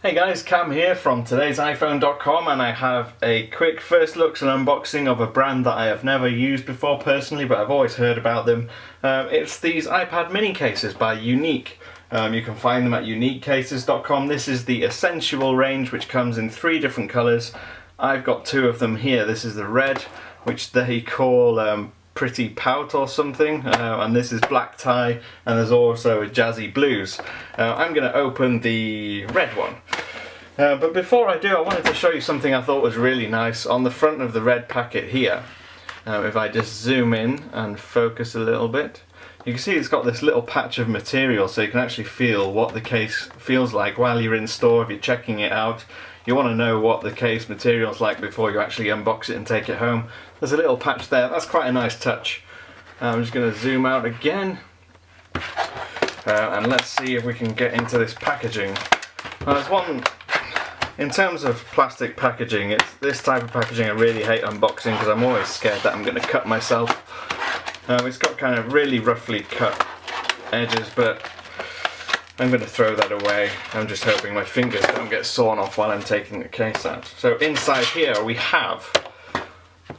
Hey guys, Cam here from today'siphone.com, and I have a quick first looks and unboxing of a brand that I have never used before personally, but I've always heard about them. It's these iPad mini cases by Uniq. You can find them at uniquecases.com. This is the Essensual range, which comes in 3 different colours. I've got 2 of them here. This is the red, which they call Pretty Pout or something, and this is black tie, and there's also a jazzy blues. I'm going to open the red one. But before I do, I wanted to show you something I thought was really nice. On the front of the red packet here, if I just zoom in and focus a little bit, you can see it's got this little patch of material, so you can actually feel what the case feels like while you're in store. If you're checking it out, you want to know what the case material's like before you actually unbox it and take it home. There's a little patch there. That's quite a nice touch. I'm just going to zoom out again, and let's see if we can get into this packaging. There's one, in terms of plastic packaging, it's this type of packaging I really hate unboxing because I'm always scared that I'm going to cut myself. It's got kind of really roughly cut edges, but I'm going to throw that away. I'm just hoping my fingers don't get sawn off while I'm taking the case out. So inside here we have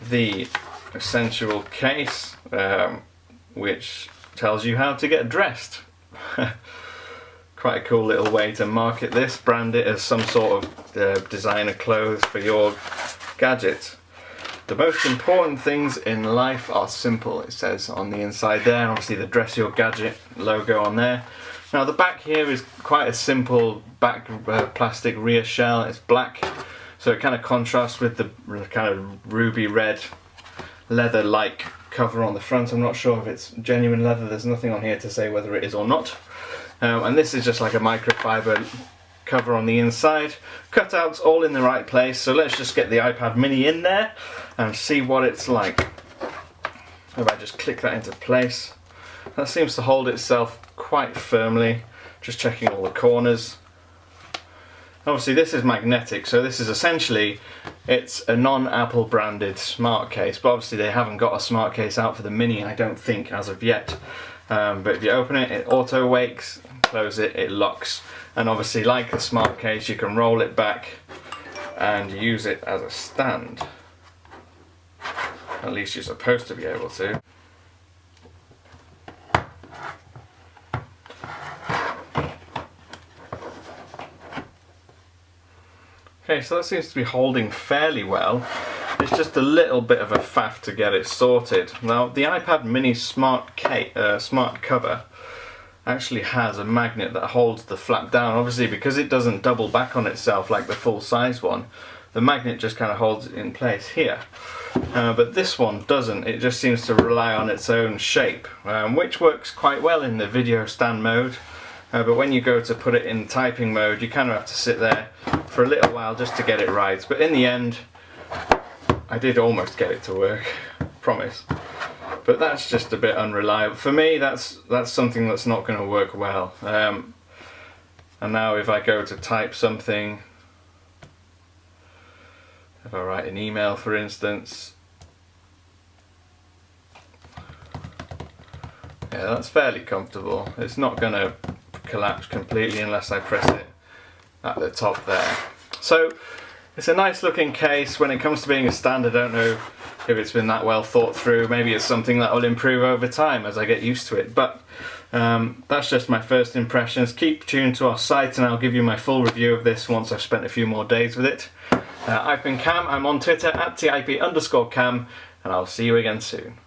the Essensual case, which tells you how to get dressed. Quite a cool little way to market this, brand it as some sort of designer clothes for your gadgets. The most important things in life are simple, it says on the inside there, and obviously the Dress Your Gadget logo on there. Now the back here is quite a simple back plastic rear shell. It's black, so it kind of contrasts with the kind of ruby red leather-like cover on the front. I'm not sure if it's genuine leather. There's nothing on here to say whether it is or not. And this is just like a microfiber cover on the inside. Cutouts all in the right place, so let's just get the iPad mini in there and see what it's like. If I just click that into place, that seems to hold itself quite firmly. Just checking all the corners. Obviously this is magnetic, so this is essentially, it's a non-Apple branded smart case, but obviously they haven't got a smart case out for the mini, I don't think, as of yet. But if you open it, it auto wakes, close it, it locks. And obviously, like the smart case, you can roll it back and use it as a stand. At least you're supposed to be able to. Okay, so that seems to be holding fairly well. It's just a little bit of a faff to get it sorted. Now, the iPad mini smart cover actually has a magnet that holds the flap down. Obviously, because it doesn't double back on itself like the full size one, the magnet just kind of holds it in place here. But this one doesn't. It just seems to rely on its own shape, which works quite well in the video stand mode. But when you go to put it in typing mode, you kind of have to sit there for a little while just to get it right. But in the end, I did almost get it to work, promise. But that's just a bit unreliable. For me, that's something that's not going to work well. And now if I go to type something, if I write an email for instance, yeah, that's fairly comfortable. It's not going to collapse completely unless I press it at the top there. So it's a nice looking case. When it comes to being a stand, I don't know if it's been that well thought through. Maybe it's something that will improve over time as I get used to it, but that's just my first impressions. Keep tuned to our site and I'll give you my full review of this once I've spent a few more days with it. I've been Cam. I'm on Twitter at @TIP_Cam, and I'll see you again soon.